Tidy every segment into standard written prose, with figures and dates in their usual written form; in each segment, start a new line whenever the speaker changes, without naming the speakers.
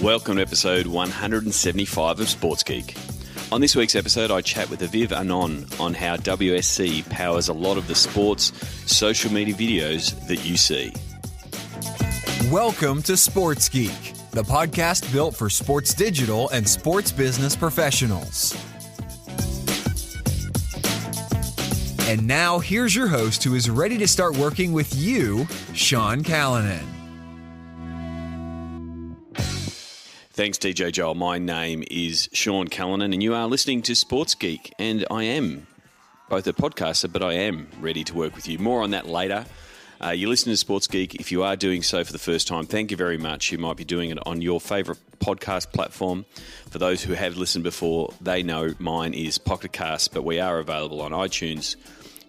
Welcome to episode 175 of Sports Geek. On this week's episode, I chat with Aviv Arnon on how WSC powers a lot of the sports social media videos that you see.
Welcome to Sports Geek, the podcast built for sports digital and sports business professionals. And now, here's your host who is ready to start working with you, Sean Callanan.
Thanks, DJ Joel. My name is Sean Callanan, and you are listening to Sports Geek. And I am both a podcaster, but I am ready to work with you. More on that later. You listen to Sports Geek. If you are doing so for the first time, thank you very much. You might be doing it on your favourite podcast platform. For those who have listened before, they know mine is Pocket Cast, but we are available on iTunes,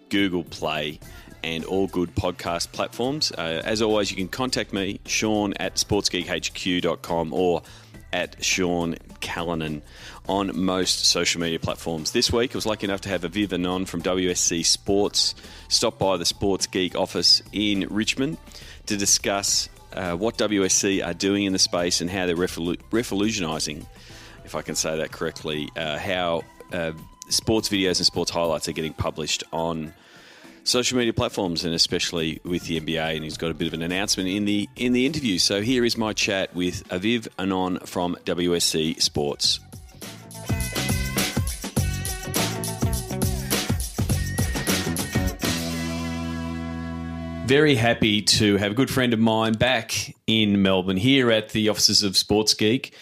Google Play, and all good podcast platforms. As always, you can contact me, Sean at sportsgeekhq.com or at Sean Callanan on most social media platforms. This week, I was lucky enough to have Aviv Arnon from WSC Sports stop by the Sports Geek office in Richmond to discuss what WSC are doing in the space and how they're revolutionising, if I can say that correctly, how sports videos and sports highlights are getting published on social media platforms, and especially with the NBA, and he's got a bit of an announcement in the interview. So here is my chat with Aviv Arnon from WSC Sports. Very happy to have a good friend of mine back in Melbourne here at the offices of Sports Geek.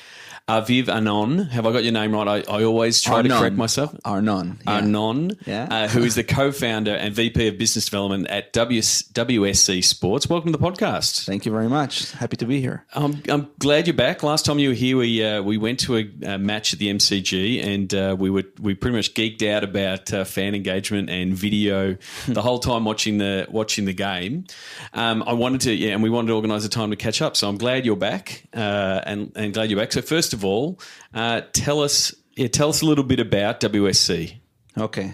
Aviv Arnon, have I got your name right? I always try to correct myself.
Arnon.
Yeah. Arnon, who is the co-founder and VP of Business Development at WSC Sports. Welcome to the podcast.
Thank you very much. Happy to be here.
I'm glad you're back. Last time you were here, we went to a match at the MCG, and we pretty much geeked out about fan engagement and video the whole time watching the game. I wanted to, and we wanted to organise a time to catch up. So I'm glad you're back, and glad you're back. So first of all, tell us a little bit about WSC.
Okay.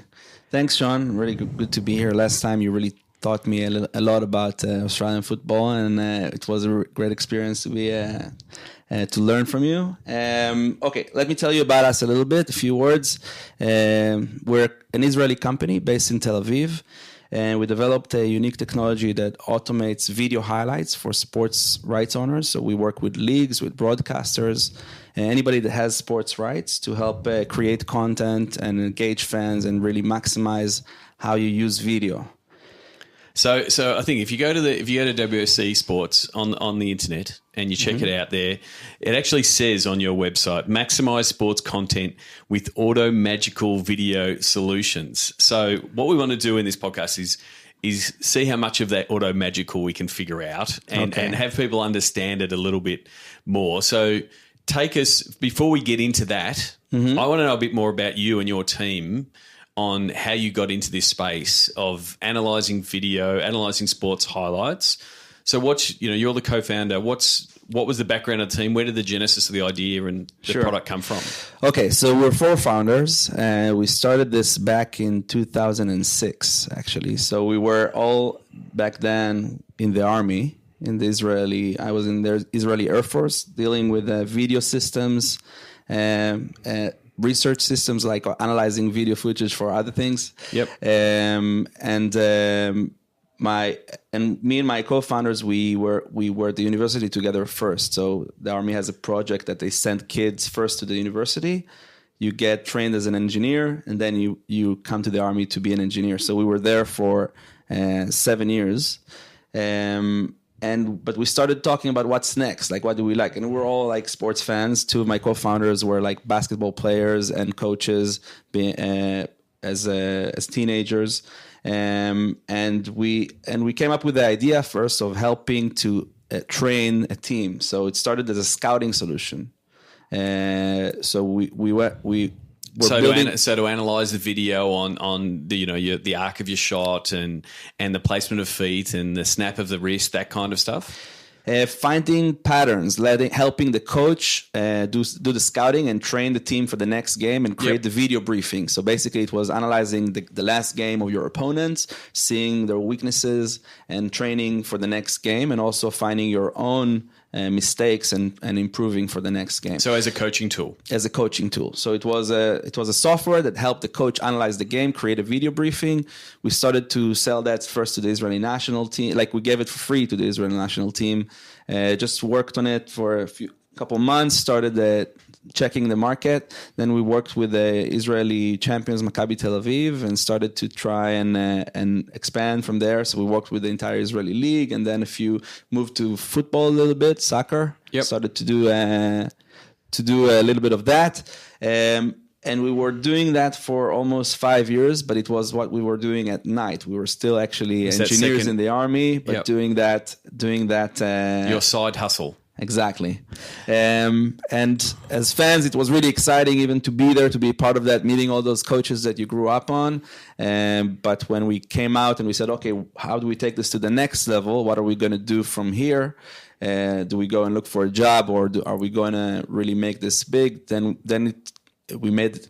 Thanks, Sean. Really good to be here. Last time you really taught me a lot about Australian football, and it was a great experience to be to learn from you. Okay, let me tell you about us a little bit, a few words. We're an Israeli company based in Tel Aviv, and we developed a unique technology that automates video highlights for sports rights owners. So we work with leagues, with broadcasters, and anybody that has sports rights to help create content and engage fans and really maximize how you use video.
So I think if you go to WSC Sports on the internet and you check it out there, it actually says on your website, maximize sports content with AutoMagical video solutions. So what we want to do in this podcast is see how much of that AutoMagical we can figure out and have people understand it a little bit more. So take us, before we get into that, I want to know a bit more about you and your team on how you got into this space of analysing video, analysing sports highlights. So you're the co-founder. What was the background of the team? Where did the genesis of the idea and the product come from?
Okay, so we're four founders. We started this back in 2006, actually. So we were all back then in the army, I was in the Israeli Air Force dealing with video systems, research systems like analyzing video footage for other things.
Yep.
Me and my co-founders, we were at the university together first. So the army has a project that they send kids first to the university. You get trained as an engineer, and then you come to the army to be an engineer. So we were there for 7 years. But we started talking about what's next, like what do we like? And we're all like sports fans. Two of my co-founders were like basketball players and coaches as teenagers. And we came up with the idea first of helping to train a team. So it started as a scouting solution.
To analyze the video on the the arc of your shot and the placement of feet and the snap of the wrist, that kind of stuff.
Finding patterns, helping the coach do the scouting and train the team for the next game and create the video briefing. So basically it was analyzing the last game of your opponents, seeing their weaknesses and training for the next game, and also finding your own mistakes and improving for the next game.
So as a coaching tool.
As a coaching tool. So it was a software that helped the coach analyze the game, create a video briefing. We started to sell that first to the Israeli national team. Like we gave it for free to the Israeli national team. Just worked on it for a couple months, started checking the market. Then we worked with the Israeli champions Maccabi Tel Aviv and started to try and expand from there. So we worked with the entire Israeli league, and then moved to football a little bit, soccer.
Yep.
Started to do a little bit of that. And we were doing that for almost 5 years, but it was what we were doing at night. We were still actually engineers in the army, but doing that.
Your side hustle.
Exactly. And as fans, it was really exciting even to be there, to be part of that, meeting all those coaches that you grew up on. But when we came out and we said, okay, how do we take this to the next level? What are we going to do from here? Do we go and look for a job, or are we going to really make this big?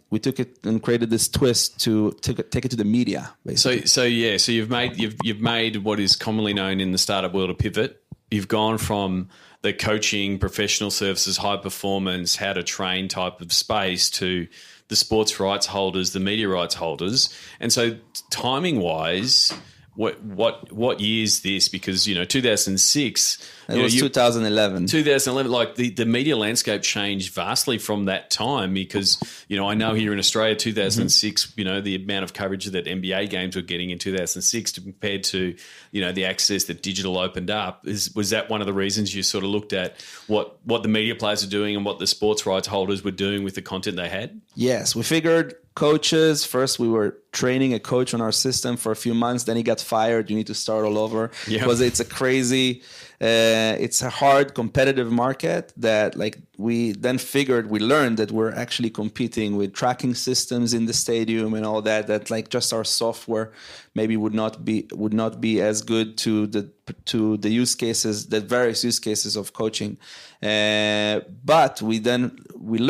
We took it and created this twist to take it to the media, basically.
So you've made what is commonly known in the startup world a pivot. You've gone from the coaching, professional services, high performance, how to train type of space to the sports rights holders, the media rights holders. And so timing wise, what year is this? Because 2006.
It was 2011.
2011, like the media landscape changed vastly from that time because, I know here in Australia, 2006, the amount of coverage that NBA games were getting in 2006 compared to, the access that digital opened up. Was that one of the reasons you sort of looked at what the media players are doing and what the sports rights holders were doing with the content they had?
Yes, we figured coaches, first we were training a coach on our system for a few months, then he got fired, you need to start all over.
Yep.
Because it's a crazy... it's a hard competitive market that we learned that we're actually competing with tracking systems in the stadium and all that just our software maybe would not be as good to the use cases, the various use cases of coaching. But we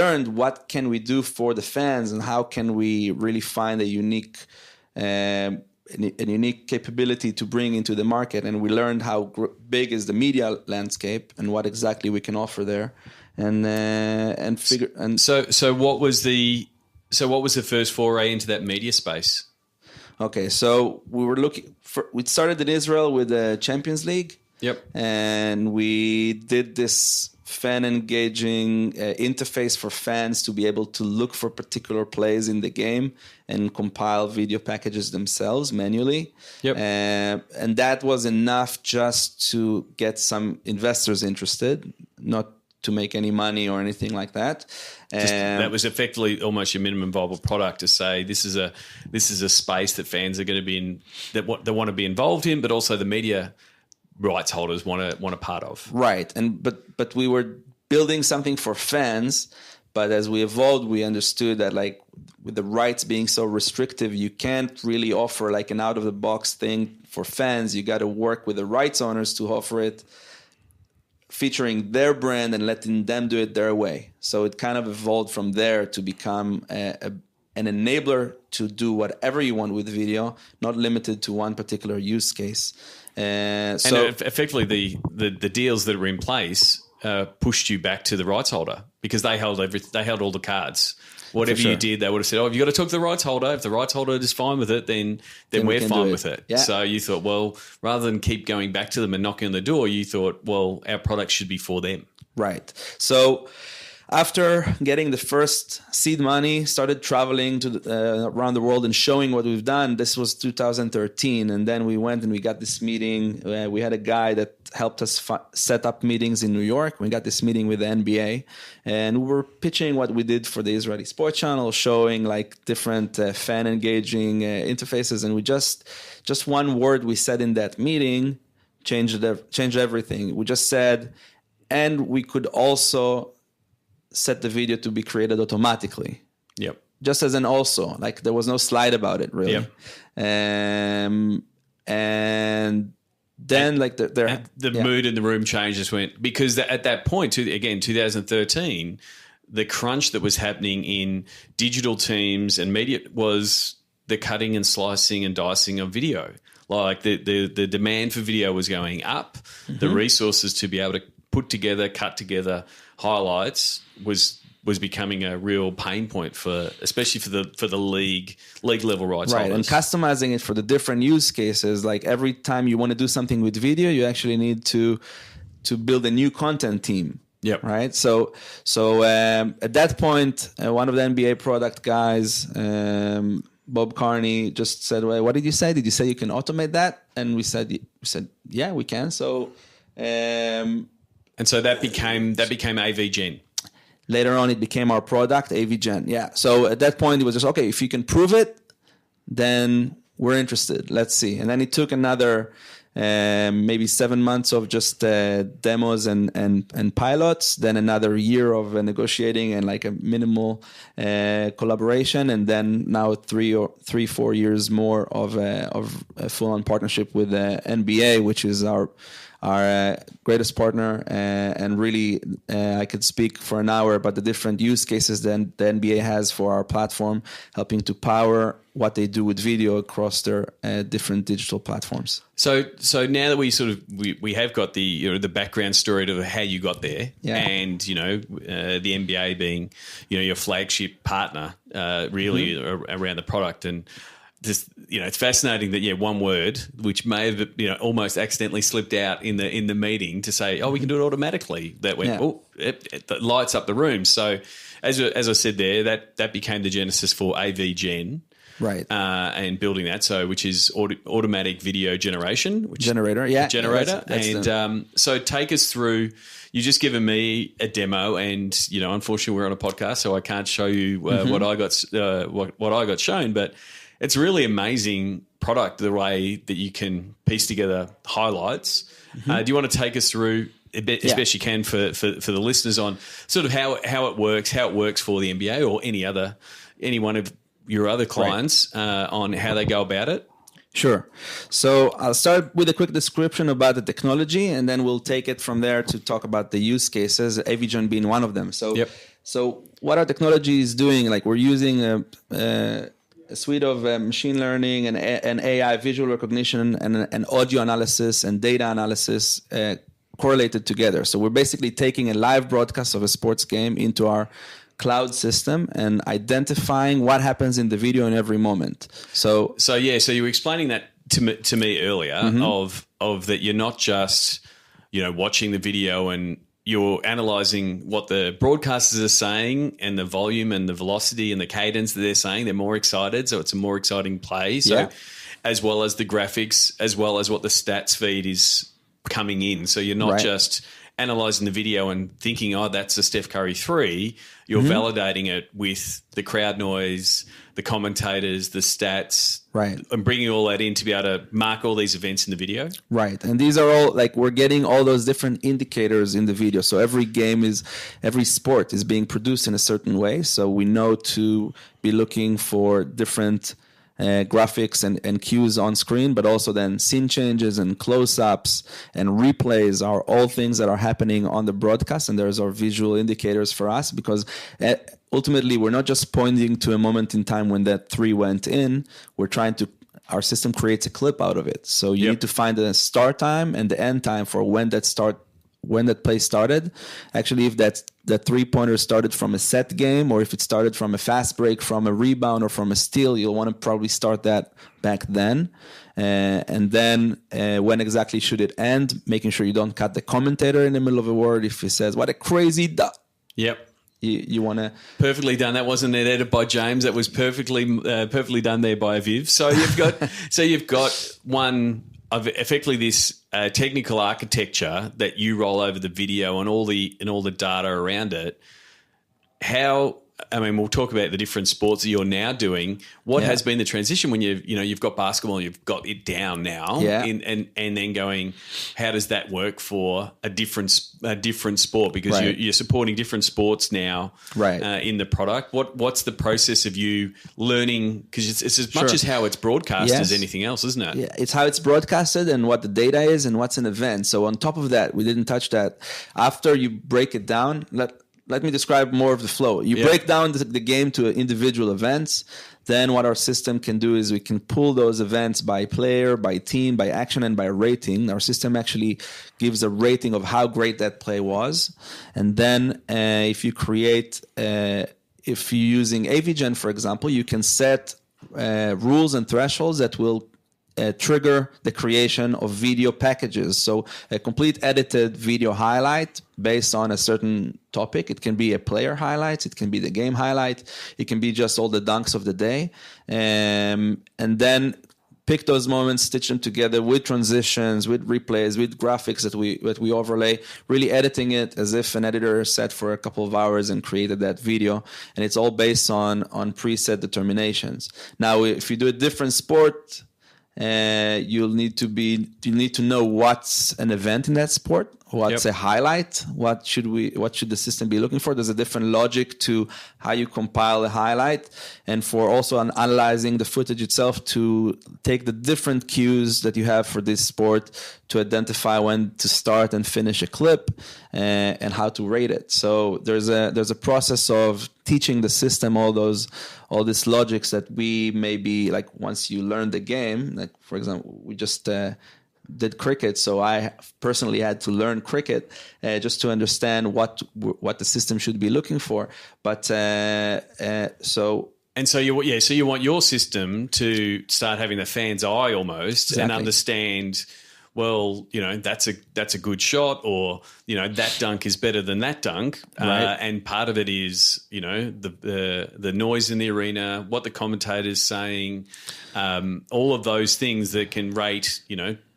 learned what can we do for the fans and how can we really find a unique capability to bring into the market, and we learned how big is the media landscape and what exactly we can offer there,
So what was the first foray into that media space?
Okay, so we started in Israel with the Champions League.
Yep,
and we did this fan engaging interface for fans to be able to look for particular plays in the game and compile video packages themselves manually.
Yep.
And that was enough just to get some investors interested, not to make any money or anything like that.
That was effectively almost your minimum viable product to say this is a space that fans are going to be in, that they want to be involved in, but also the media rights holders want a part of.
Right. But we were building something for fans, but as we evolved, we understood that with the rights being so restrictive, you can't really offer an out of the box thing for fans. You got to work with the rights owners to offer it featuring their brand and letting them do it their way. So it kind of evolved from there to become an enabler to do whatever you want with video, not limited to one particular use case.
And effectively, the deals that were in place pushed you back to the rights holder because they held all the cards. Whatever you did, they would have said, "Oh, you've got to talk to the rights holder. If the rights holder is fine with it, then we're fine with it."
Yeah.
So you thought, well, rather than keep going back to them and knocking on the door, you thought, well, our product should be for them.
Right. So after getting the first seed money, started traveling to around the world and showing what we've done. This was 2013, and then we went and we got this meeting. We had a guy that helped us set up meetings in New York. We got this meeting with the NBA, and we were pitching what we did for the Israeli Sports Channel, showing different fan engaging interfaces. And we just one word we said in that meeting changed everything. We just said, and we could also set the video to be created automatically.
Yep.
Just as an also, there was no slide about it really.
Yep.
And then
the mood in the room changed because at that point, again, 2013, the crunch that was happening in digital teams and media was the cutting and slicing and dicing of video. The demand for video was going up. Mm-hmm. The resources to be able to put together, cut together highlights was becoming a real pain point especially for the league level rights
Right,
holders.
and customizing it for the different use cases. Like every time you want to do something with video, you actually need to build a new content team.
Yep.
Right. So at that point, one of the NBA product guys, Bob Carney, just said, "Well, what did you say? Did you say you can automate that?" And we said, "Yeah, we can." So,
and so that became AVGen.
Later on, it became our product, AVGen. Yeah. So at that point, it was just, okay, if you can prove it, then we're interested. Let's see. And then it took another maybe 7 months of just demos and pilots, then another year of negotiating and like a minimal collaboration, and then now 4 years more of a full-on partnership with the NBA, which is our greatest partner, and really I could speak for an hour about the different use cases that the NBA has for our platform, helping to power what they do with video across their different digital platforms.
So now that we have got the the background story to how you got there, and the NBA being your flagship partner really around the product, and just it's fascinating that one word which may have almost accidentally slipped out in the meeting to say, we can do it automatically, that went it lights up the room. So as I said there, that became the genesis for AVGen.
Right.
And building that, which is automatic video generation.
Generator.
And so take us through, you've just given me a demo, and, unfortunately we're on a podcast, so I can't show you what I got shown, but it's a really amazing product, the way that you can piece together highlights. Do you want to take us through as best you can for the listeners on sort of how it works for the NBA or any one of your other clients on how they go about it?
Sure. So I'll start with a quick description about the technology, and then we'll take it from there to talk about the use cases, AVGen being one of them. So what our technology is doing, like we're using a suite of machine learning and AI visual recognition and audio analysis and data analysis correlated together. So we're basically taking a live broadcast of a sports game into our cloud system and identifying what happens in the video in every moment. So
you were explaining that to me earlier of that you're not just watching the video and you're analyzing what the broadcasters are saying and the volume and the velocity and the cadence that they're saying. They're more excited, so it's a more exciting play. So as well as the graphics, as well as what the stats feed is coming in. So you're not just analyzing the video and thinking, that's a Steph Curry 3. You're validating it with the crowd noise, the commentators, the stats, and bringing all that in to be able to mark all these events in the video.
Right. And these are all, like, we're getting all those different indicators in the video. So every sport is being produced in a certain way. So we know to be looking for different graphics and cues on screen, but also then scene changes and close-ups and replays are all things that are happening on the broadcast, and there's our visual indicators for us, because ultimately we're not just pointing to a moment in time when that 3 went in. Our system creates a clip out of it. So you need to find the start time and the end time for when that play started. Actually, if that 3-pointer started from a set game, or if it started from a fast break, from a rebound, or from a steal, you'll want to probably start that back then. And then when exactly should it end, making sure you don't cut the commentator in the middle of a word if he says, "What a crazy duck."
Yep.
You want to...
Perfectly done. That wasn't edited by James. That was perfectly done there by Aviv. So you've got one of effectively this technical architecture that you roll over the video and all the data around it. We'll talk about the different sports that you're now doing. What has been the transition when you've got basketball and you've got it down now, and then going, how does that work for a different sport? Because you're supporting different sports now, in the product. What's the process of you learning? Because it's as much as how it's broadcast as anything else, isn't it?
Yeah, it's how it's broadcasted and what the data is and what's an event. So on top of that, we didn't touch that. After you break it down, let me describe more of the flow. You break down the game to individual events. Then what our system can do is we can pull those events by player, by team, by action, and by rating. Our system actually gives a rating of how great that play was. And then if you're using AVGen, for example, you can set rules and thresholds that will trigger the creation of video packages. So a complete edited video highlight based on a certain topic. It can be a player highlight. It can be the game highlight. It can be just all the dunks of the day. And then pick those moments, stitch them together with transitions, with replays, with graphics that we overlay, really editing it as if an editor sat for a couple of hours and created that video. And it's all based on preset determinations. Now, if you do a different sport, you need to know what's an event in that sport, what's a highlight, what should the system be looking for. There's a different logic to how you compile a highlight, and for also analyzing the footage itself to take the different cues that you have for this sport to identify when to start and finish a clip and how to rate it. So there's a process of teaching the system all this logics that we maybe, like, once you learn the game, like for example, we just did cricket, so I personally had to learn cricket just to understand what the system should be looking for. But so you want your system to start having the fan's eye almost, and understand, well, that's a good shot, or that dunk is better than that dunk, right.
And part of it is the noise in the arena, what the commentator's saying, all of those things that can rate.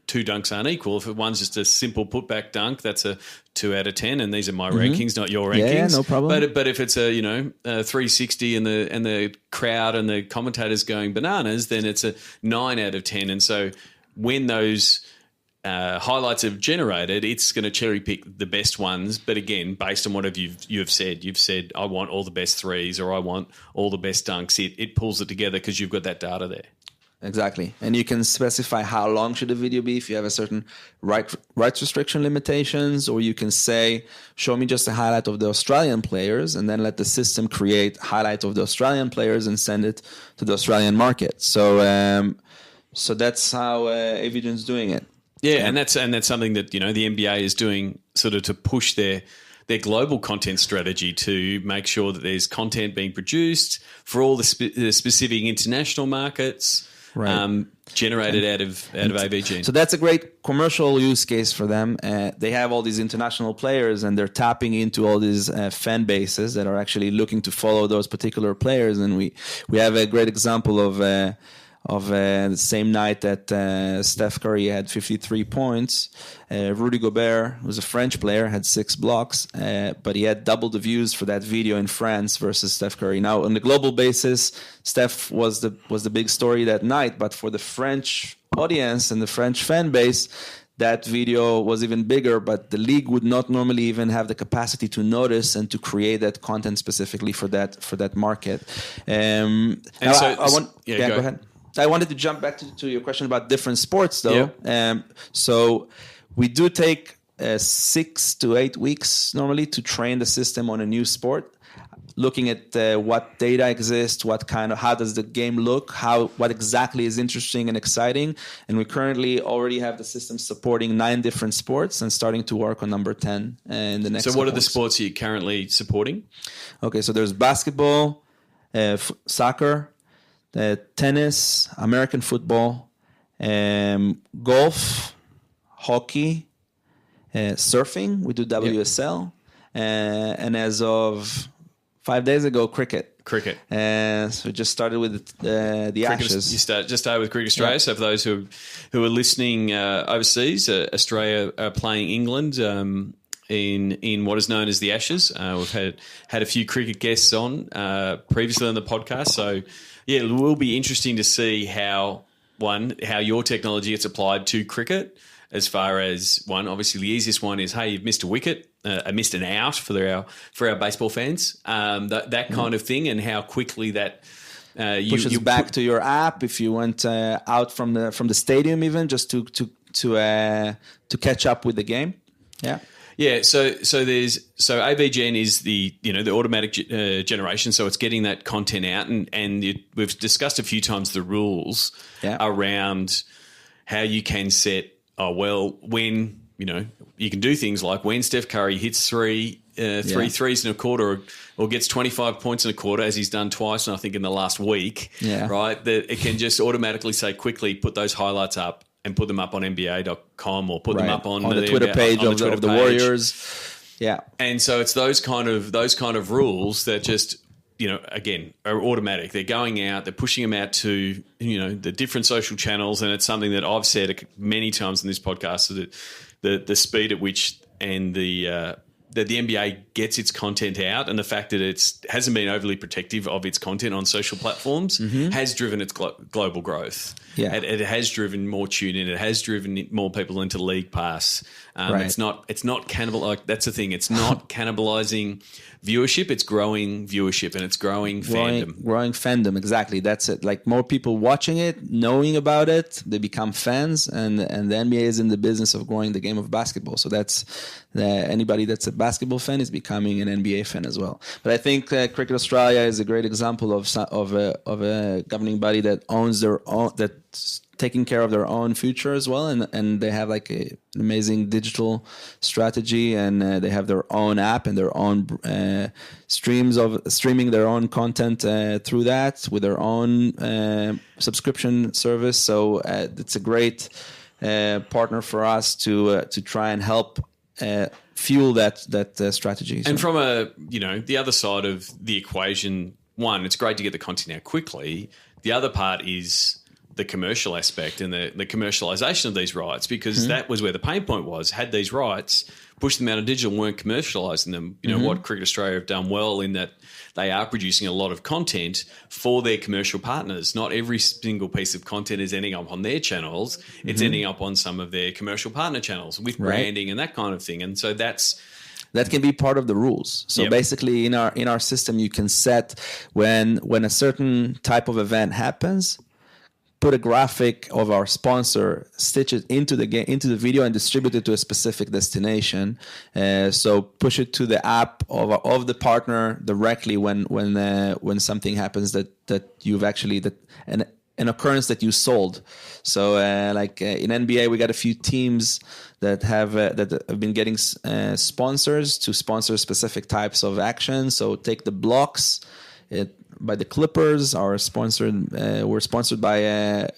Two dunks aren't equal. If one's just a simple putback dunk, that's a 2 out of 10, and these are my rankings, not your rankings.
Yeah, no problem.
But if it's a 360 and the crowd and the commentators going bananas, then it's a 9 out of 10. And so when those highlights have generated, it's going to cherry pick the best ones. But again, based on whatever you've said, I want all the best threes, or I want all the best dunks. It pulls it together because you've got that data there.
Exactly. And you can specify how long should the video be if you have a certain rights restriction limitations, or you can say, show me just a highlight of the Australian players, and then let the system create highlights of the Australian players and send it to the Australian market. So that's how AVGen's doing it.
Yeah, and that's something that the NBA is doing, sort of to push their global content strategy, to make sure that there's content being produced for all the specific international markets. Right. Generated out of AVGen.
So that's a great commercial use case for them. They have all these international players, and they're tapping into all these fan bases that are actually looking to follow those particular players. And we have a great example of the same night that Steph Curry had 53 points. Rudy Gobert, who's a French player, had 6 blocks, but he had double the views for that video in France versus Steph Curry. Now, on the global basis, Steph was the big story that night, but for the French audience and the French fan base, that video was even bigger, but the league would not normally even have the capacity to notice and to create that content specifically for that market. Go ahead. I wanted to jump back to your question about different sports, though. Yeah. So we do take 6 to 8 weeks normally to train the system on a new sport, looking at what data exists, how does the game look, what exactly is interesting and exciting. And we currently already have the system supporting 9 different sports and starting to work on number 10 in the next.
So what are the sports you're currently supporting?
Okay, so there's basketball, soccer, tennis, American football, golf, hockey, surfing. We do WSL, and as of 5 days ago, cricket. So we just started with the Ashes.
You just started with Cricket Australia. Yeah. So for those who are listening overseas, Australia are playing England in what is known as the Ashes. We've had a few cricket guests on previously on the podcast. So yeah, it will be interesting to see how your technology gets applied to cricket. As far as obviously the easiest one is, hey, you've missed a wicket, missed an out for our baseball fans, that kind of thing, and how quickly that
pushes back to your app if you went out from the stadium, even just to catch up with the game. Yeah.
Yeah, so AVGen is the automatic generation, so it's getting that content out, and we've discussed a few times the rules around how you can set when you can do things like when Steph Curry hits three threes in a quarter or gets 25 points in a quarter, as he's done twice, and I think in the last week, right? That it can just automatically say quickly put those highlights up and put them up on NBA.com or put them up on
the Twitter page of the Warriors. Yeah.
And so it's those kind of rules that just, again, are automatic. They're going out, they're pushing them out to, the different social channels. And it's something that I've said many times in this podcast, that the speed at which and that the NBA gets its content out, and the fact that it hasn't been overly protective of its content on social platforms has driven its global growth. Yeah. It has driven more tune-in. It has driven more people into League Pass. It's not that's the thing. It's not cannibalizing viewership. It's growing viewership, and it's growing fandom.
Growing fandom, exactly. That's it. Like more people watching it, knowing about it, they become fans, and the NBA is in the business of growing the game of basketball. So that's anybody that's a basketball fan is becoming an NBA fan as well. But I think Cricket Australia is a great example of a governing body that owns their own, that's taking care of their own future as well, and they have like an amazing digital strategy, and they have their own app and their own streaming their own content through that with their own subscription service. So it's a great partner for us to try and help fuel that strategy.
And from the other side of the equation, one, it's great to get the content out quickly. The other part is the commercial aspect and the commercialization of these rights, because that was where the pain point was. Had these rights, pushed them out of digital, weren't commercializing them. What Cricket Australia have done well in that they are producing a lot of content for their commercial partners. Not every single piece of content is ending up on their channels. It's ending up on some of their commercial partner channels with branding and that kind of thing. And so that
can be part of the rules. So basically in our system, you can set when a certain type of event happens, put a graphic of our sponsor, stitch it into the video, and distribute it to a specific destination. So push it to the app of the partner directly when something happens that you've actually an occurrence that you sold. So in NBA, we got a few teams that have been getting sponsors to sponsor specific types of action. So take the blocks. By the Clippers, we're sponsored by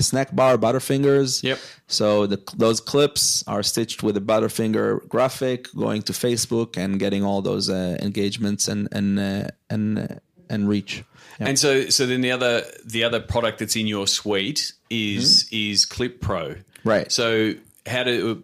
Snack Bar, Butterfingers.
Yep. So
those clips are stitched with a Butterfinger graphic, going to Facebook and getting all those engagements and reach. Yep.
And so then the other product that's in your suite is Clip Pro.
Right.
So how do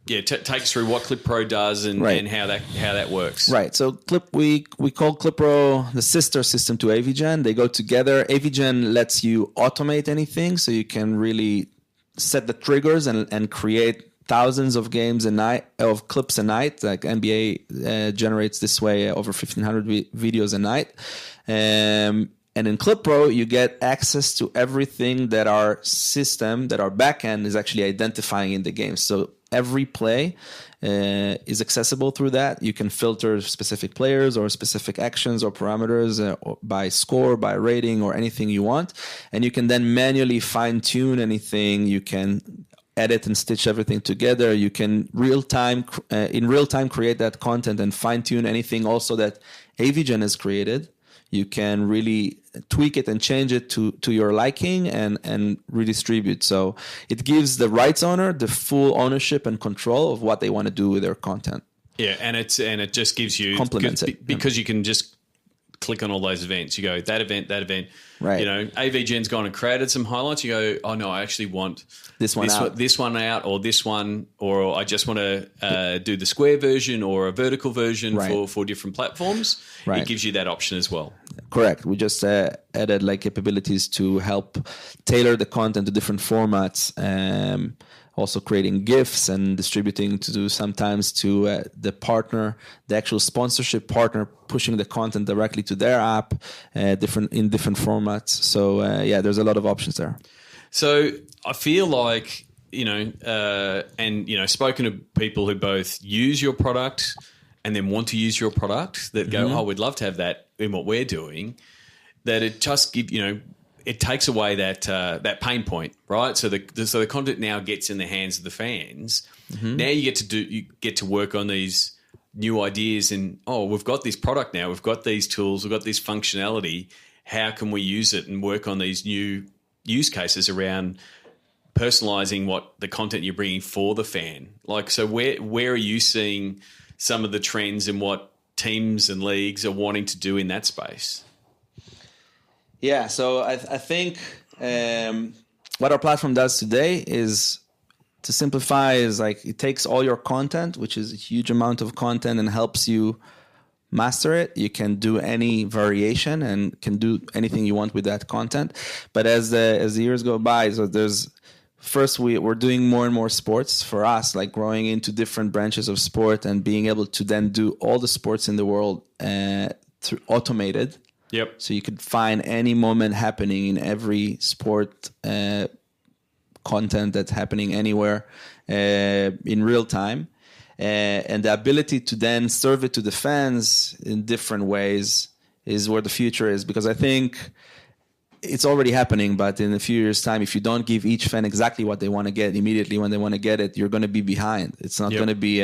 take us through what Clip Pro does and how that works.
Right. So we call Clip Pro the sister system to AVGen. They go together. AVGen lets you automate anything, so you can really set the triggers and create thousands of games a night, of clips a night. Like NBA generates this way over 1,500 videos a night. And in Clip Pro, you get access to everything that our backend is actually identifying in the game. So every play is accessible through that. You can filter specific players or specific actions or parameters by score, by rating, or anything you want. And you can then manually fine-tune anything. You can edit and stitch everything together. You can in real time create that content and fine-tune anything also that AVGen has created. You can really tweak it and change it to your liking and redistribute. So it gives the rights owner the full ownership and control of what they want to do with their content.
Yeah, and it just gives you
complements it
because you can just click on all those events. You go that event.
Right.
AVGen's gone and created some highlights. You go, oh no, I actually want this one out, or this one, or I just want to do the square version or a vertical version for different platforms. Right. It gives you that option as well.
Correct. We just added capabilities to help tailor the content to different formats. Also creating GIFs and distributing sometimes to the partner, the actual sponsorship partner, pushing the content directly to their app, in different formats. So there's a lot of options there.
So I feel like spoken to people who both use your product and then want to use your product that go, oh, we'd love to have that in what we're doing, that it just it takes away that pain point, right? So the content now gets in the hands of the fans. Now you get to work on these new ideas and, we've got this product now, we've got these tools, we've got this functionality. How can we use it and work on these new use cases around personalizing what the content you're bringing for the fan? Like, so where are you seeing some of the trends and what teams and leagues are wanting to do in that space?
Yeah, so I think what our platform does today is, to simplify, is like it takes all your content, which is a huge amount of content, and helps you master it. You can do any variation and can do anything you want with that content. But as the years go by, so we're doing more and more sports for us, like growing into different branches of sport and being able to then do all the sports in the world through automated.
Yep.
So you could find any moment happening in every sport content that's happening anywhere in real time. And the ability to then serve it to the fans in different ways is where the future is. Because I think it's already happening, but in a few years' time, if you don't give each fan exactly what they want to get immediately when they want to get it, you're going to be behind. It's not going to be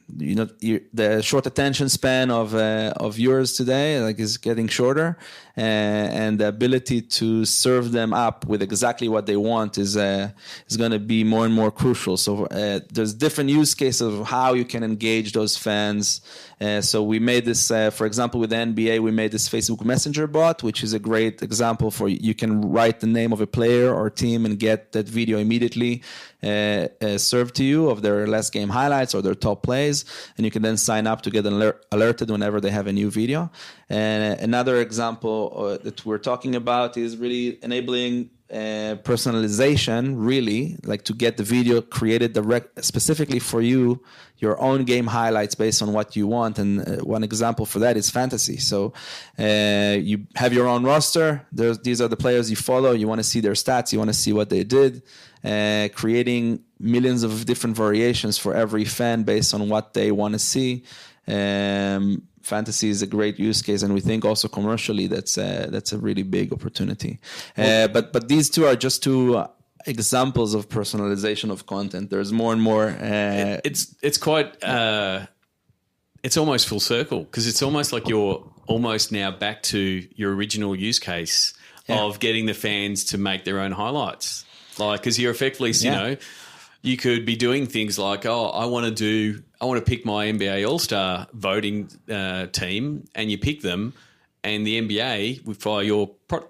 the short attention span of viewers today is getting shorter, and the ability to serve them up with exactly what they want is going to be more and more crucial. So there's different use cases of how you can engage those fans. So we made this, for example, with the NBA, we made this Facebook Messenger bot, which is a great example for you can write the name of a player or team and get that video immediately served to you of their last game highlights or their top plays, and you can then sign up to get alerted whenever they have a new video. And another example that we're talking about is really enabling personalization, really, like to get the video created specifically for you, your own game highlights based on what you want. And one example for that is fantasy. So you have your own roster. These are the players you follow. You want to see their stats. You want to see what they did. Creating millions of different variations for every fan based on what they want to see. Fantasy is a great use case, and we think also commercially that's a really big opportunity. But these two are just two examples of personalization of content. There's more and more.
It's quite. It's almost full circle, because it's almost like you're almost now back to your original use case of getting the fans to make their own highlights. Like, because you're effectively, you could be doing things like, I want to pick my NBA All-Star voting team, and you pick them, and the NBA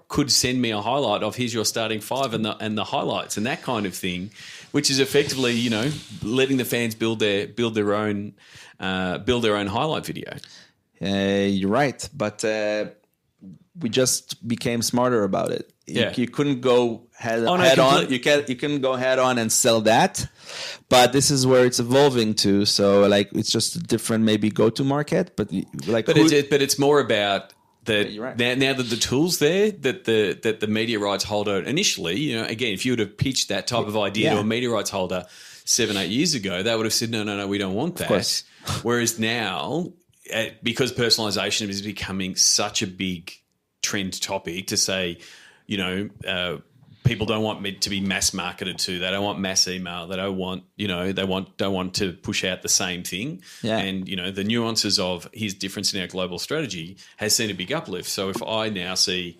could send me a highlight of here's your starting five and the highlights and that kind of thing, which is effectively letting the fans build their own highlight video.
You're right, but we just became smarter about it. You couldn't go head on. You can go head on and sell that, but this is where it's evolving to. So it's just a different maybe go-to market, but
it's more about that.
Right.
Now that the tools there that the media rights holder initially, again, if you would have pitched that type of idea to a media rights holder 7-8 years ago, they would have said no, we don't want that.
Of course.
Whereas now, because personalization is becoming such a big trend topic, to say, people don't want me to be mass marketed to. They don't want mass email. They don't want, don't want to push out the same thing.
Yeah.
And, the nuances of his difference in our global strategy has seen a big uplift. So if I now see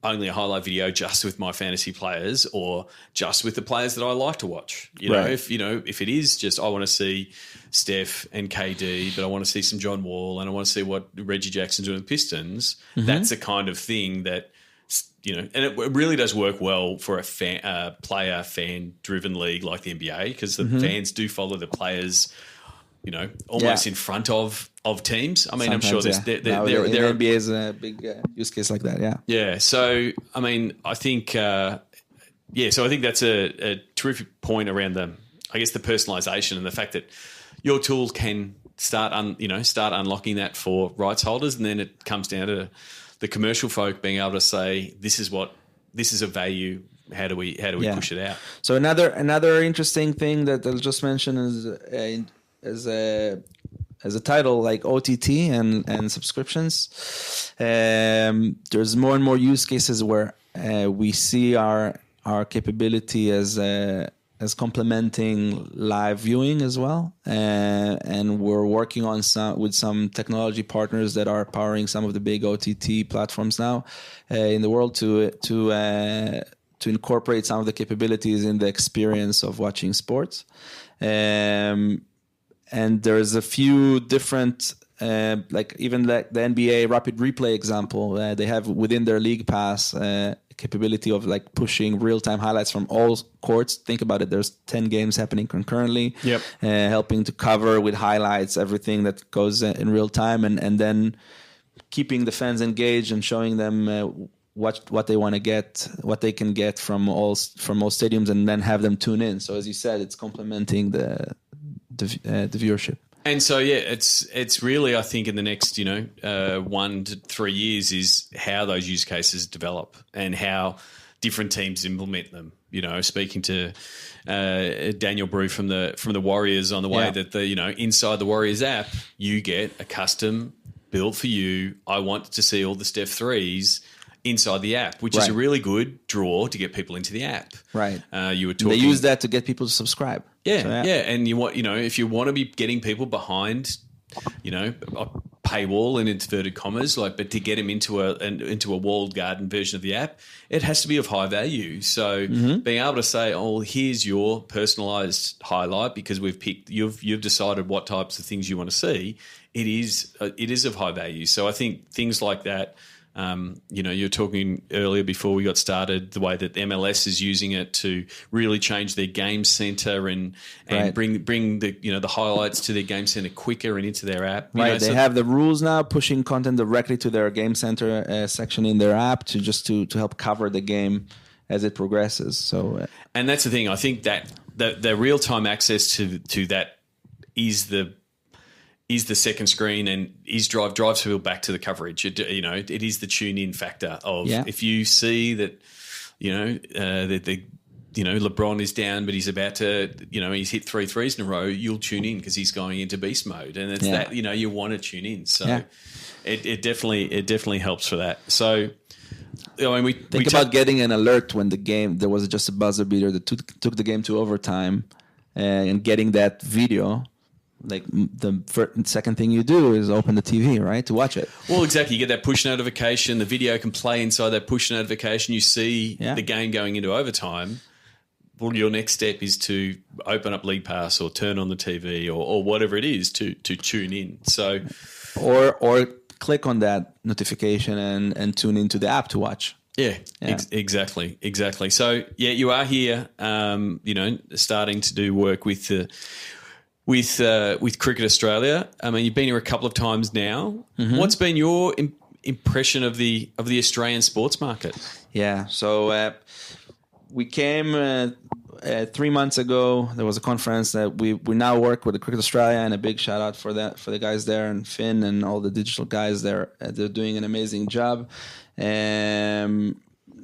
only a highlight video just with my fantasy players, or just with the players that I like to watch, if it is just, I want to see Steph and KD, but I want to see some John Wall and I want to see what Reggie Jackson's doing with Pistons, that's the kind of thing that, and it really does work well for a player fan-driven league like the NBA, because the fans do follow the players, almost in front of teams. I mean,
Sometimes,
I'm sure
the NBA is a big use case like that. Yeah.
Yeah. So, I mean, I think, so I think that's a terrific point around the personalization and the fact that your tool can start unlocking that for rights holders, and then it comes down to the commercial folk being able to say, this is a value how do we push it out?
So another interesting thing that I'll just mention is as a title like OTT and subscriptions. There's more and more use cases where we see our capability as complementing live viewing as well, and we're working on with some technology partners that are powering some of the big OTT platforms now in the world to incorporate some of the capabilities in the experience of watching sports. And there's a few different, like even like the NBA rapid replay example, they have within their league pass capability of like pushing real-time highlights from all courts. Think about it. There's 10 games happening concurrently, helping to cover with highlights everything that goes in real time, and then keeping the fans engaged and showing them what they want to get, what they can get from all stadiums, and then have them tune in. So as you said, it's complementing the viewership.
And so, it's really, I think, in the next, 1 to 3 years is how those use cases develop and how different teams implement them. Speaking to Daniel Brew from the Warriors on the way that inside the Warriors app, you get a custom built for you. I want to see all the Steph threes inside the app, which is a really good draw to get people into the app.
Right.
You were talking.
They use that to get people to subscribe.
Yeah. And if you want to be getting people behind, a paywall in inverted commas, but to get them into a walled garden version of the app, it has to be of high value. So being able to say, "Oh, here's your personalized highlight because you've decided what types of things you want to see," it is of high value. So I think things like that. You're talking earlier before we got started, the way that MLS is using it to really change their game center and bring the highlights to their game center quicker and into their app.
They have the rules now pushing content directly to their game center section in their app to help cover the game as it progresses. So,
and that's the thing. I think that the real time access to that is the second screen and drives people back to the coverage. It is the tune in factor of if you see that, LeBron is down, but he's about to, he's hit 3 threes in a row, you'll tune in because he's going into beast mode. And it's that, you want to tune in. So it definitely helps for that. So, we
think about getting an alert when there was just a buzzer beater that took the game to overtime and getting that video. Like the second thing you do is open the TV, right, to watch it.
Well, exactly. You get that push notification. The video can play inside that push notification. You see the game going into overtime. Well, your next step is to open up League Pass or turn on the TV or whatever it is to tune in. So,
or click on that notification and tune into the app to watch.
Exactly. So, you are here, starting to do work with Cricket Australia. I mean, you've been here a couple of times now. What's been your impression of the Australian sports market?
Yeah, so we came 3 months ago. There was a conference that we now work with the Cricket Australia, and a big shout out for the guys there, and Finn and all the digital guys there. They're doing an amazing job.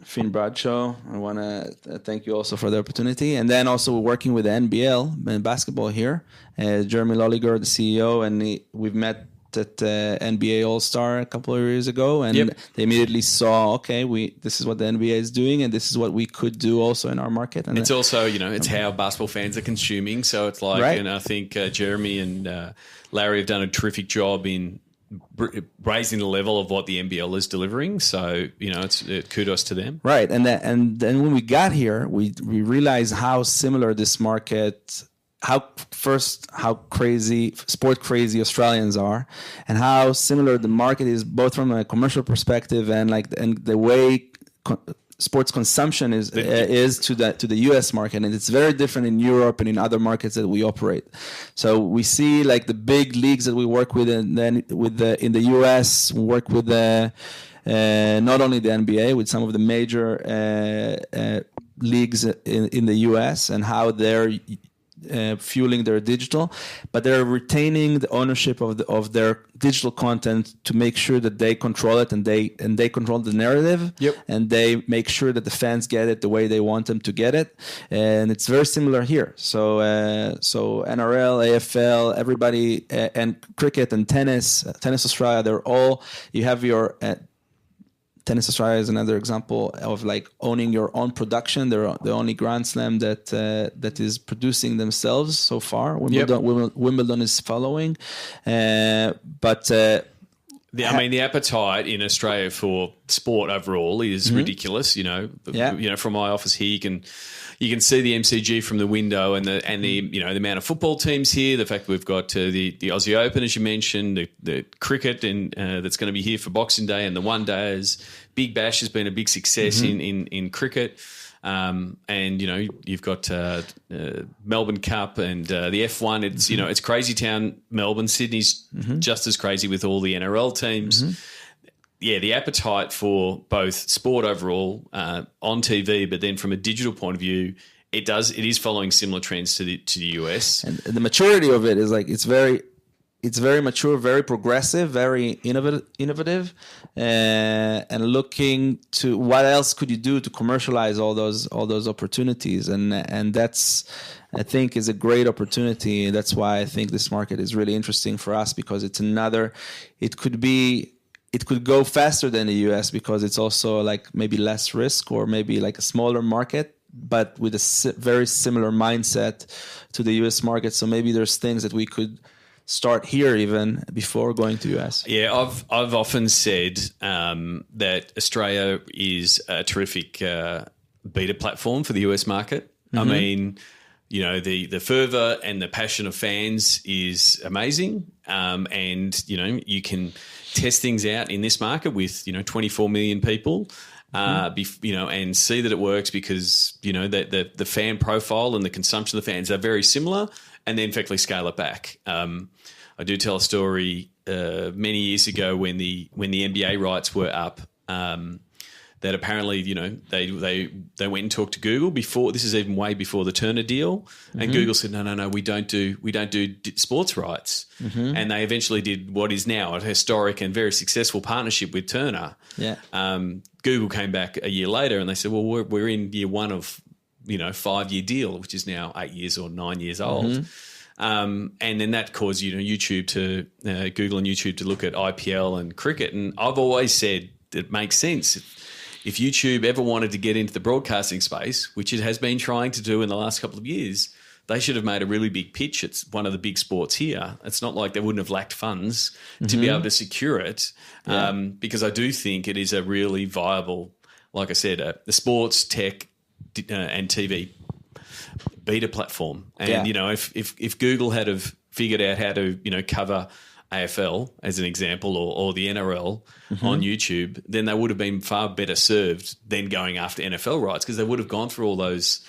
Finn Bradshaw, I want to thank you also for the opportunity. And then also we're working with the NBL and basketball here. Jeremy Lolliger, the CEO, and we've met at NBA All-Star a couple of years ago, and they immediately saw, this is what the NBA is doing, and this is what we could do also in our market. And
it's also, it's how basketball fans are consuming. So it's like, and I think Jeremy and Larry have done a terrific job in raising the level of what the NBL is delivering. So, it's kudos to them.
Right. And then when we got here, we realized how similar this market, how crazy Australians are, and how similar the market is both from a commercial perspective and the way sports consumption is to the US market, and it's very different in Europe and in other markets that we operate. So we see like the big leagues that we work with, and then in the US we work with not only the NBA, with some of the major leagues in the US, and how fueling their digital, but they're retaining the ownership of their digital content to make sure that they control it and they control the narrative.
Yep.
And they make sure that the fans get it the way they want them to get it. And it's very similar here. So NRL, AFL, everybody, and cricket and tennis Australia, they're all, you have your Tennis Australia is another example of like owning your own production. They're the only Grand Slam that is producing themselves so far. Wimbledon is following, the
appetite in Australia for sport overall is ridiculous. From my office here, you can see the MCG from the window, and the the amount of football teams here. The fact that we've got the Aussie Open, as you mentioned, the cricket, and that's going to be here for Boxing Day, and the one days. Big Bash has been a big success in cricket, and you've got Melbourne Cup and the F1. It's it's crazy town, Melbourne. Sydney's just as crazy with all the NRL teams. Yeah, the appetite for both sport overall on TV, but then from a digital point of view, it is following similar trends to the US.
And the maturity of it is like it's very mature, very progressive, very innovative, and looking to what else could you do to commercialize all those opportunities, and that's, I think, is a great opportunity. That's why I think this market is really interesting for us, because it could go faster than the US because it's also like maybe less risk, or maybe like a smaller market, but with a very similar mindset to the US market. So maybe there's things that we could start here even before going to US.
Yeah, I've often said that Australia is a terrific beta platform for the US market. I mean, the fervour and the passion of fans is amazing, and you can test things out in this market with 24 million people. And see that it works, because that the fan profile and the consumption of the fans are very similar, and then effectively scale it back. I do tell a story many years ago when the NBA rights were up, that apparently they went and talked to Google before. This is even way before the Turner deal, and Google said no, we don't do sports rights, and they eventually did what is now a historic and very successful partnership with Turner.
Yeah.
Google came back a year later and they said, well, we're in year one of 5-year deal, which is now 8 years or 9 years old. And then that caused YouTube to Google and YouTube to look at IPL and cricket. And I've always said it makes sense. If YouTube ever wanted to get into the broadcasting space, which it has been trying to do in the last couple of years, they should have made a really big pitch. It's one of the big sports here. It's not like they wouldn't have lacked funds to be able to secure it, because I do think it is a really viable, like I said, the sports, tech, and TV beta platform. And if Google had have figured out how to cover AFL as an example, or the NRL on YouTube, then they would have been far better served than going after NFL rights, because they would have gone through all those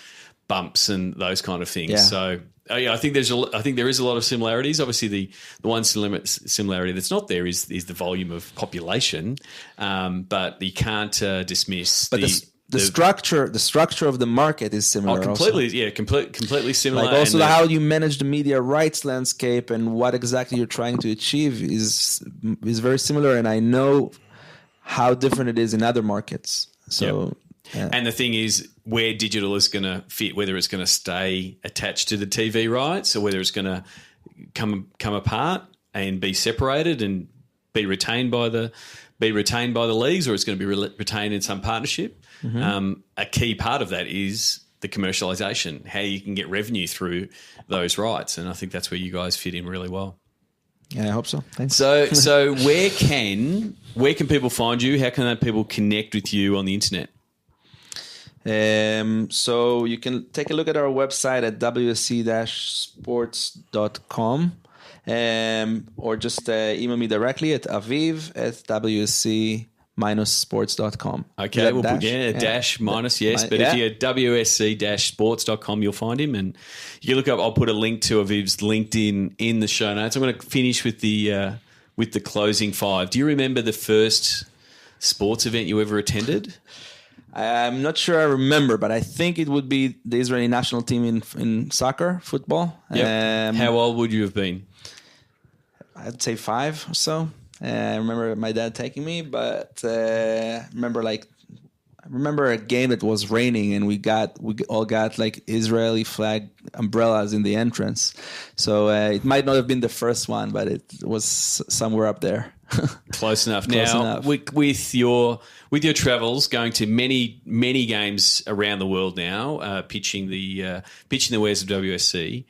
bumps and those kind of things. Yeah. So I think there is a lot of similarities. Obviously, the one similarity that's not there is the volume of population, but you can't dismiss
the structure of the market is similar.
Completely,
also.
Yeah, completely similar.
Like also how you manage the media rights landscape and what exactly you're trying to achieve is very similar. And I know how different it is in other markets. So,
and the thing is, where digital is going to fit, whether it's going to stay attached to the TV rights or whether it's going to come apart and be separated and be retained by the leagues, or it's going to be retained in some partnership. A key part of that is the commercialization, how you can get revenue through those rights, and I think that's where you guys fit in really well.
Yeah, I hope so. Thanks.
So where can people find you? How can people connect with you on the internet?
So you can take a look at our website at WSC-sports.com, or just email me directly at aviv@WSC-sports.com.
Okay, we'll put dash minus, yes. But if you go WSC-sports.com, you'll find him, and you can look up. I'll put a link to Aviv's LinkedIn in the show notes. I'm going to finish with the closing five. Do you remember the first sports event you ever attended?
I'm not sure I remember, but I think it would be the Israeli national team in soccer, football.
Yep. How old would you have been?
I'd say 5 or so. I remember my dad taking me, but I remember a game that was raining, and we all got like Israeli flag umbrellas in the entrance. So it might not have been the first one, but it was somewhere up there.
Close enough.
Close
Now,
enough.
With your travels, going to many games around the world now, pitching the wares of WSC.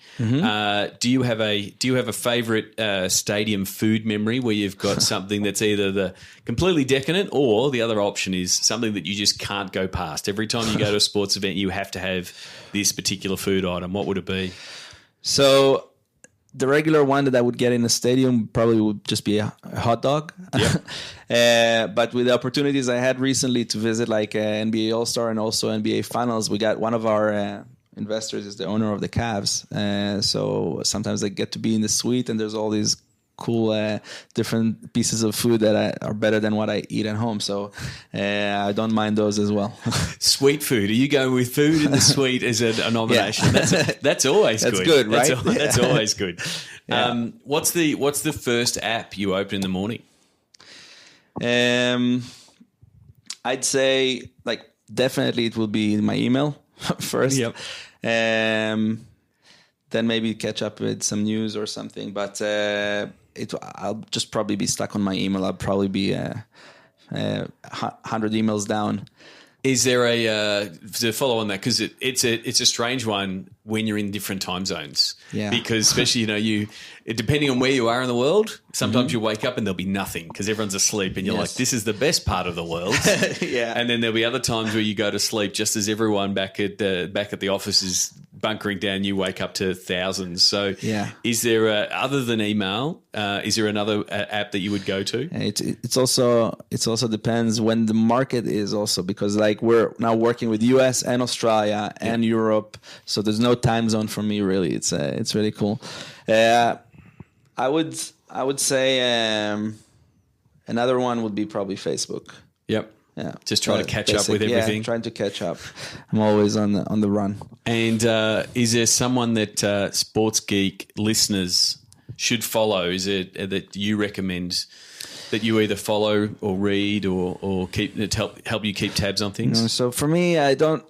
Do you have a favourite stadium food memory where you've got something that's either the completely decadent, or the other option is something that you just can't go past? Every time you go to a sports event, you have to have this particular food item. What would it be?
So the regular one that I would get in a stadium probably would just be a hot dog.
Yep.
But with the opportunities I had recently to visit like NBA All-Star and also NBA Finals, we got one of our investors is the owner of the Cavs. So sometimes I get to be in the suite, and there's all these cool different pieces of food that are better than what I eat at home. So I don't mind those as well.
Sweet food. Are you going with food in the suite as a nomination? Yeah. That's always good.
That's good, right?
That's always good. Yeah. What's the first app you open in the morning?
I'd say like definitely it will be my email first.
Yep.
Then maybe catch up with some news or something. But I'll just probably be stuck on my email. I'll probably be 100 emails down.
Is there to follow on that? Because it's a strange one when you're in different time zones.
Yeah.
Because especially, depending on where you are in the world, sometimes you wake up and there'll be nothing because everyone's asleep, and you're like, this is the best part of the world.
Yeah.
And then there'll be other times where you go to sleep just as everyone back at the office is bunkering down. You wake up to thousands. So is there other than email? Is there another app that you would go to?
It's also depends when the market is also, because like we're now working with US and Australia and Europe, so there's no time zone for me really. It's really cool. I would say another one would be probably Facebook.
Yep.
Yeah.
Just try to catch up with everything.
Yeah, trying to catch up. I'm always on the run.
And is there someone that Sports Geek listeners should follow? Is it that you recommend that you either follow or read or keep to help you keep tabs on things?
No, so for me, I don't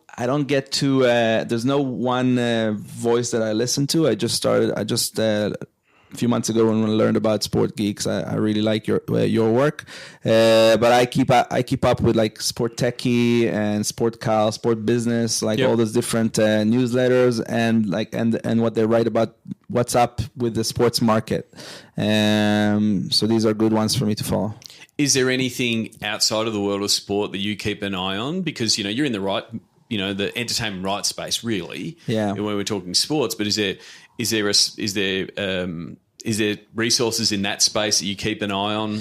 get to. There's no one voice that I listen to. I just a few months ago when I learned about Sport Geeks. I really like your work, but I keep up with like Sport Techie and Sport Cal, Sport Business, like all those different newsletters and what they write about what's up with the sports market. So these are good ones for me to follow.
Is there anything outside of the world of sport that you keep an eye on? Because you're in the right, the entertainment rights space, really.
Yeah.
When we're talking sports, but is there resources in that space that you keep an eye on?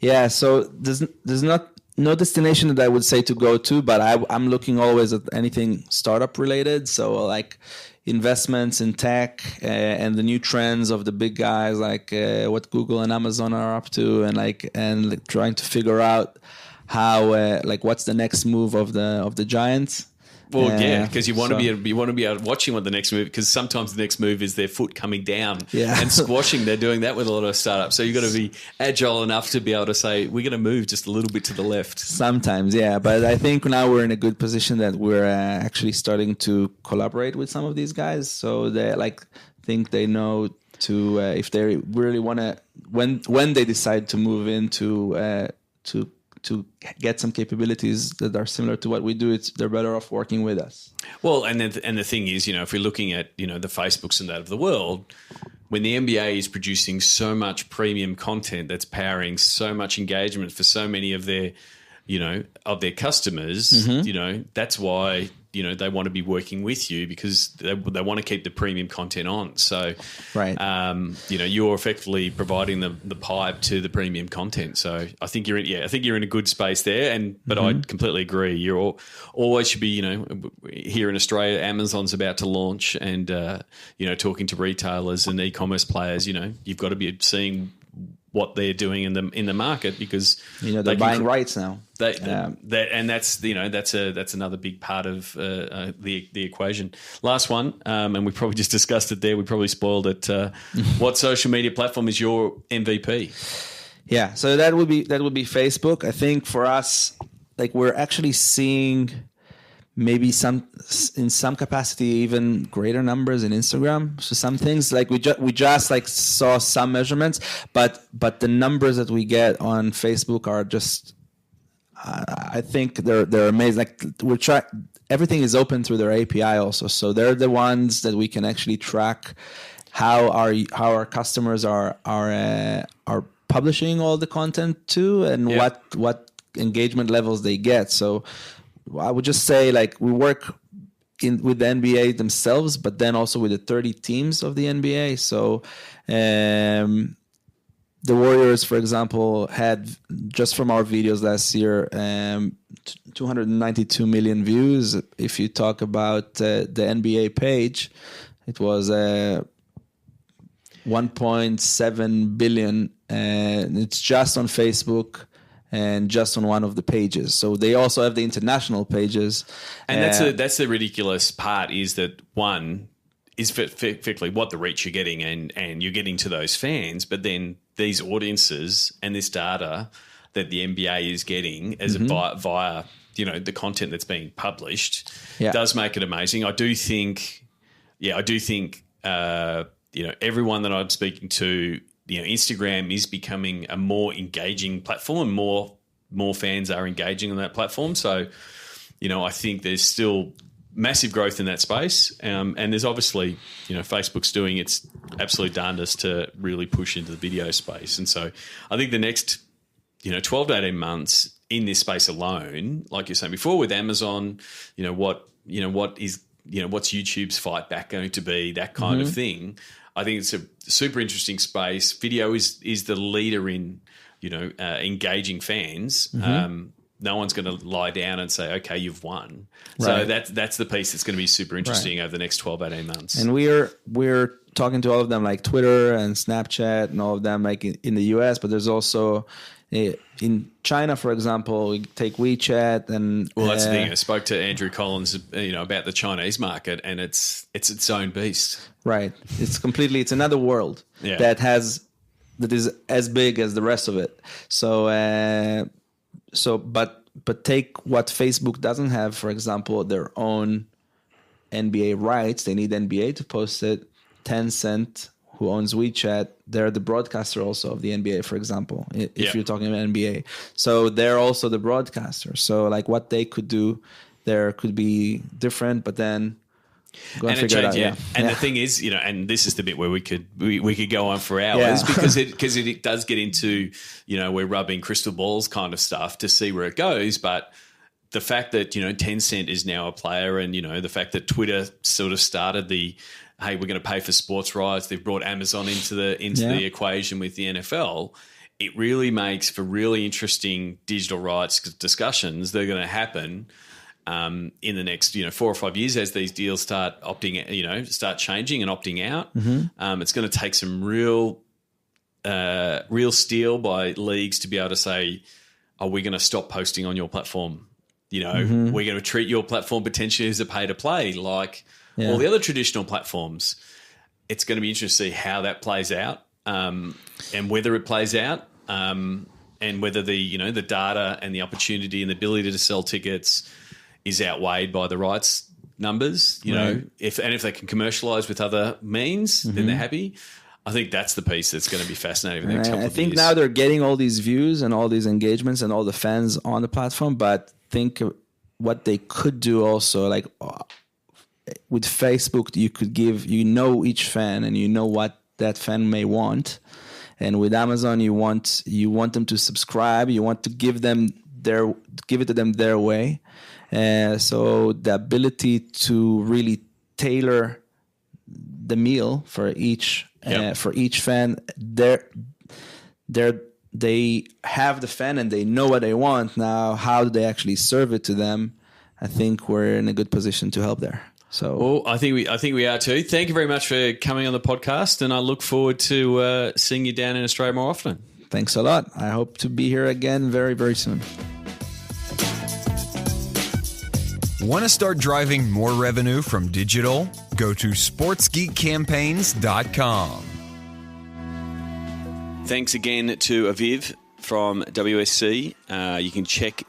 Yeah. So there's no destination that I would say to go to, but I'm looking always at anything startup related. So like investments in tech and the new trends of the big guys, like what Google and Amazon are up to, and trying to figure out how what's the next move of the giants.
Well, because you want to be able watching what the next move, because sometimes the next move is their foot coming down and squashing. They're doing that with a lot of startups. So you've got to be agile enough to be able to say, we're going to move just a little bit to the left.
Sometimes, yeah. But I think now we're in a good position that we're actually starting to collaborate with some of these guys. So they think they know to if they really want to, when they decide to move into to get some capabilities that are similar to what we do, they're better off working with us.
Well, and the thing is, if we're looking at the Facebooks and that of the world, when the NBA is producing so much premium content that's powering so much engagement for so many of their customers, that's why they want to be working with you, because they want to keep the premium content on. So,
right.
You're effectively providing the pipe to the premium content. So I think you're in a good space there. But I completely agree. You always should be, here in Australia, Amazon's about to launch, and talking to retailers and e-commerce players. You've got to be seeing what they're doing in the market, because
they're buying rights now.
And that's another big part of the equation. Last one, and we probably just discussed it there. We probably spoiled it. What social media platform is your MVP?
Yeah, so that would be Facebook. I think for us, like, we're actually seeing maybe in some capacity even greater numbers in Instagram. So some things, like we just like saw some measurements, but the numbers that we get on Facebook are just, I think they're amazing. Like everything is open through their API also, so they're the ones that we can actually track how our customers are publishing all the content to, and what engagement levels they get. So I would just say, like, we work with the NBA themselves, but then also with the 30 teams of the NBA. So the Warriors, for example, had, just from our videos last year, 292 million views. If you talk about the NBA page, it was 1.7 billion, and it's just on Facebook and just on one of the pages. So they also have the international pages.
And that's the ridiculous part, is that one is effectively what the reach you're getting, and you're getting to those fans, but then these audiences and this data that the NBA is getting as via the content that's being published does make it amazing. I do think everyone that I'm speaking to, Instagram is becoming a more engaging platform, and more fans are engaging on that platform. So, I think there's still massive growth in that space. And there's obviously, Facebook's doing its absolute darndest to really push into the video space. And so I think the next, 12 to 18 months in this space alone, like you're saying before with Amazon, what's YouTube's fight back going to be, that kind of thing. I think it's a super interesting space. Video is the leader in, engaging fans. No one's going to lie down and say, okay, you've won.
Right.
So that's the piece that's going to be super interesting over the next 12, 18 months.
And we're talking to all of them, like Twitter and Snapchat and all of them, like in the US, but there's also in China, for example, we take WeChat and...
Well, that's the thing. I spoke to Andrew Collins, about the Chinese market, and it's its own beast.
Right. It's another world that is as big as the rest of it. But take what Facebook doesn't have, for example, their own NBA rights. They need NBA to post it. Tencent, who owns WeChat, they're the broadcaster also of the NBA, for example, if you're talking about NBA. So they're also the broadcaster. So like what they could do there could be different, but then go and figure it out. Yeah.
And the thing is, and this is the bit where we could go on for hours because it does get into, we're rubbing crystal balls kind of stuff to see where it goes. But the fact that, Tencent is now a player, and, the fact that Twitter sort of started the, hey, we're going to pay for sports rights. They've brought Amazon into the equation with the NFL. It really makes for really interesting digital rights discussions that are going to happen in the next 4 or 5 years as these deals start start changing and opting out. It's going to take some real steel by leagues to be able to say, are we going to stop posting on your platform? We're going to treat your platform potentially as a pay to play, like all the other traditional platforms. It's going to be interesting to see how that plays out, and whether it plays out, and whether the data and the opportunity and the ability to sell tickets is outweighed by the rights numbers. If they can commercialize with other means, then they're happy. I think that's the piece that's going to be fascinating in the next couple of years. I think
now they're getting all these views and all these engagements and all the fans on the platform, but think what they could do also, like with Facebook, you could give, each fan and what that fan may want. And with Amazon, you want them to subscribe. You want to give it to them their way. So the ability to really tailor the meal for each fan, they have the fan and they know what they want. Now, how do they actually serve it to them? I think we're in a good position to help there. So,
well, I think we are too. Thank you very much for coming on the podcast, and I look forward to seeing you down in Australia more often.
Thanks a lot. I hope to be here again very, very soon.
Want to start driving more revenue from digital? Go to sportsgeekcampaigns.com.
Thanks again to Aviv from WSC. You can check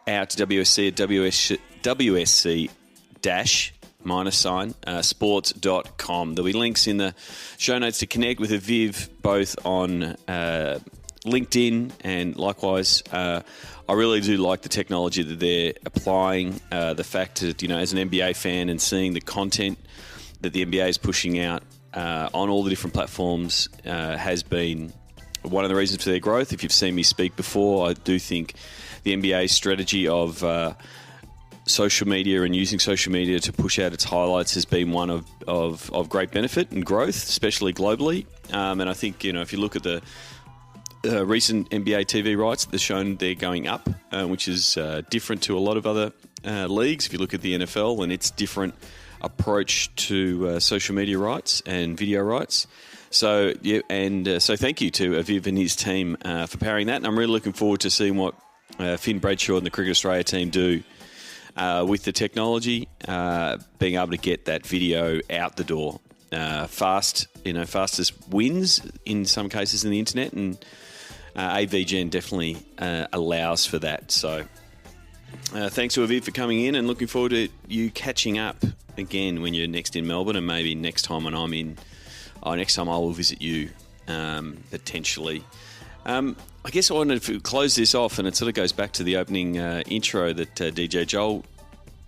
out WSC at WSC-sports.com. There'll be links in the show notes to connect with Aviv both on LinkedIn and likewise. I really do like the technology that they're applying. The fact that, as an NBA fan and seeing the content that the NBA is pushing out on all the different platforms has been one of the reasons for their growth. If you've seen me speak before, I do think the NBA's strategy of social media and using social media to push out its highlights has been one of great benefit and growth, especially globally. And I think, if you look at the recent NBA TV rights, they're shown they're going up, which is different to a lot of other leagues. If you look at the NFL and its different approach to social media rights and video rights. So, so thank you to Aviv and his team for powering that. And I'm really looking forward to seeing what Finn Bradshaw and the Cricket Australia team do with the technology, being able to get that video out the door fastest wins in some cases in the internet, and AVGen definitely allows for that. So thanks to Aviv for coming in, and looking forward to you catching up again when you're next in Melbourne, and maybe next time when I'm in. Next time I will visit you, potentially. I guess I wanted to close this off, and it sort of goes back to the opening intro that DJ Joel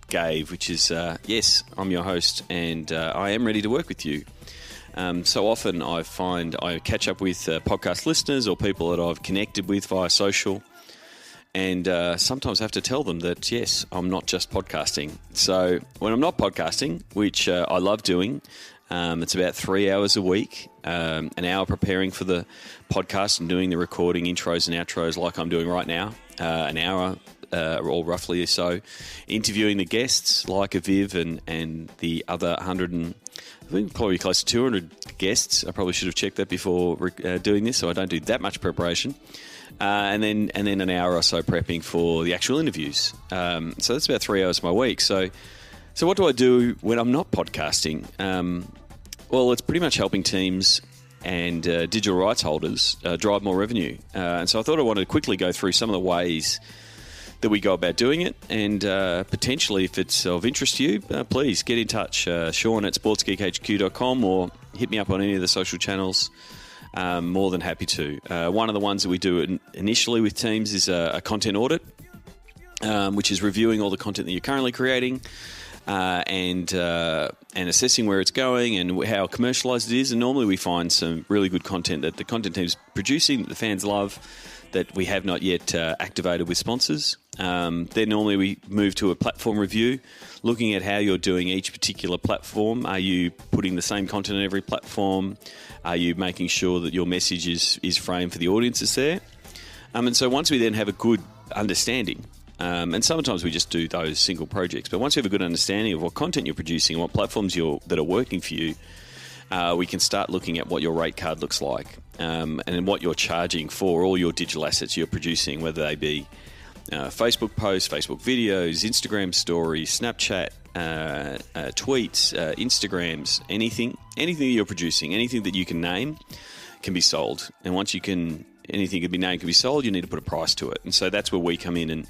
gave, which is, yes, I'm your host, and I am ready to work with you. So often I find I catch up with podcast listeners or people that I've connected with via social, and sometimes I have to tell them that, yes, I'm not just podcasting. So when I'm not podcasting, which I love doing, it's about 3 hours a week, an hour preparing for the podcast and doing the recording, intros and outros like I'm doing right now, an hour or roughly so, interviewing the guests like Aviv and the other 100 and I think probably close to 200 guests. I probably should have checked that before doing this, so I don't do that much preparation. And then an hour or so prepping for the actual interviews. So that's about 3 hours of my week. So what do I do when I'm not podcasting? Well, it's pretty much helping teams and digital rights holders drive more revenue. And so I thought I wanted to quickly go through some of the ways that we go about doing it. And potentially, if it's of interest to you, please get in touch. Sean at sportsgeekhq.com, or hit me up on any of the social channels. More than happy to. One of the ones that we do initially with teams is a content audit, which is reviewing all the content that you're currently creating, and assessing where it's going and how commercialized it is. And normally we find some really good content that the content team's producing, that the fans love, that we have not yet activated with sponsors. Then normally we move to a platform review, looking at how you're doing each particular platform. Are you putting the same content on every platform? Are you making sure that your message is framed for the audiences there? And so once we then have a good understanding, and sometimes we just do those single projects, but once you have a good understanding of what content you're producing and what platforms that are working for you, we can start looking at what your rate card looks like, and what you're charging for all your digital assets you're producing, whether they be Facebook posts, Facebook videos, Instagram stories, Snapchat, tweets, Instagrams, anything that you're producing, anything that you can name can be sold. And once anything can be named, can be sold, you need to put a price to it. And so that's where we come in and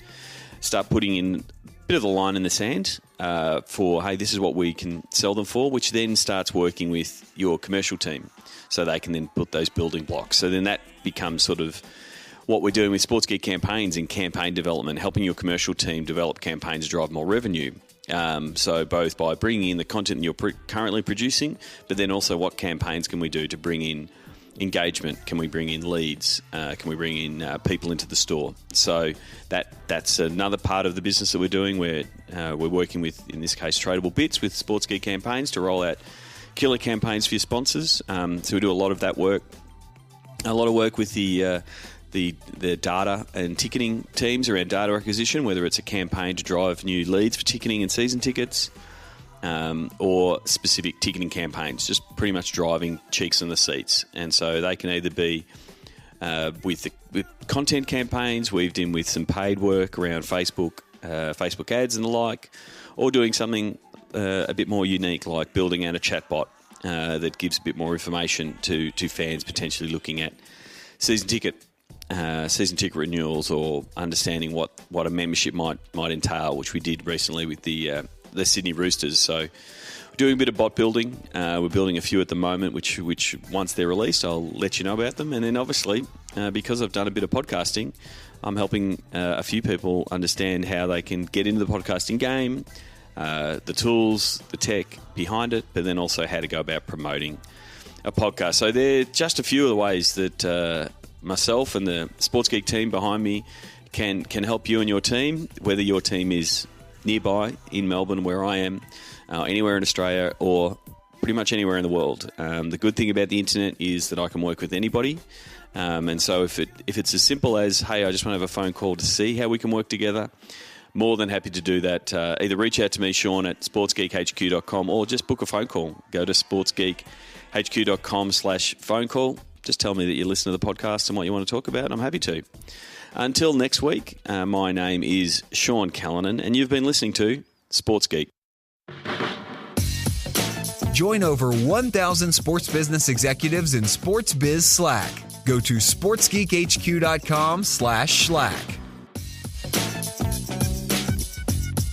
start putting in a bit of the line in the sand for, hey, this is what we can sell them for, which then starts working with your commercial team so they can then put those building blocks. So then that becomes sort of what we're doing with Sports Geek campaigns and campaign development, helping your commercial team develop campaigns to drive more revenue. So both by bringing in the content that you're currently producing, but then also what campaigns can we do to bring in engagement? Can we bring in leads? Can we bring in people into the store? So that's another part of the business that we're doing, where we're working with, in this case, Tradable Bits with Sports Geek campaigns to roll out killer campaigns for your sponsors. So we do a lot of that work. A lot of work with the data and ticketing teams around data acquisition, whether it's a campaign to drive new leads for ticketing and season tickets, or specific ticketing campaigns, just pretty much driving cheeks in the seats. And so they can either be with content campaigns, weaved in with some paid work around Facebook ads and the like, or doing something a bit more unique, like building out a chatbot that gives a bit more information to fans potentially looking at season ticket renewals, or understanding what a membership might entail, which we did recently with the Sydney Roosters. So we're doing a bit of bot building. We're building a few at the moment, which once they're released, I'll let you know about them. And then obviously, because I've done a bit of podcasting, I'm helping a few people understand how they can get into the podcasting game, the tools, the tech behind it, but then also how to go about promoting a podcast. So they're just a few of the ways that myself and the Sports Geek team behind me can help you and your team, whether your team is nearby in Melbourne, where I am, anywhere in Australia, or pretty much anywhere in the world. The good thing about the internet is that I can work with anybody. And so if it's as simple as, hey, I just want to have a phone call to see how we can work together, more than happy to do that. Either reach out to me, Sean, at sportsgeekhq.com, or just book a phone call. Go to sportsgeekhq.com/phone call. Just tell me that you listen to the podcast and what you want to talk about. I'm happy to. Until next week, my name is Sean Callanan, and you've been listening to Sports Geek.
Join over 1,000 sports business executives in Sports Biz Slack. Go to sportsgeekhq.com/Slack.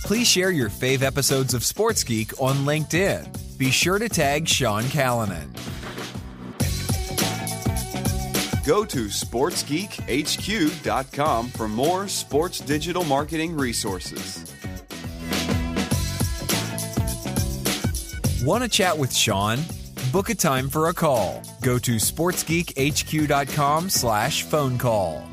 Please share your fave episodes of Sports Geek on LinkedIn. Be sure to tag Sean Callanan.
Go to sportsgeekhq.com for more sports digital marketing resources.
Want to chat with Sean? Book a time for a call. Go to sportsgeekhq.com/phone call.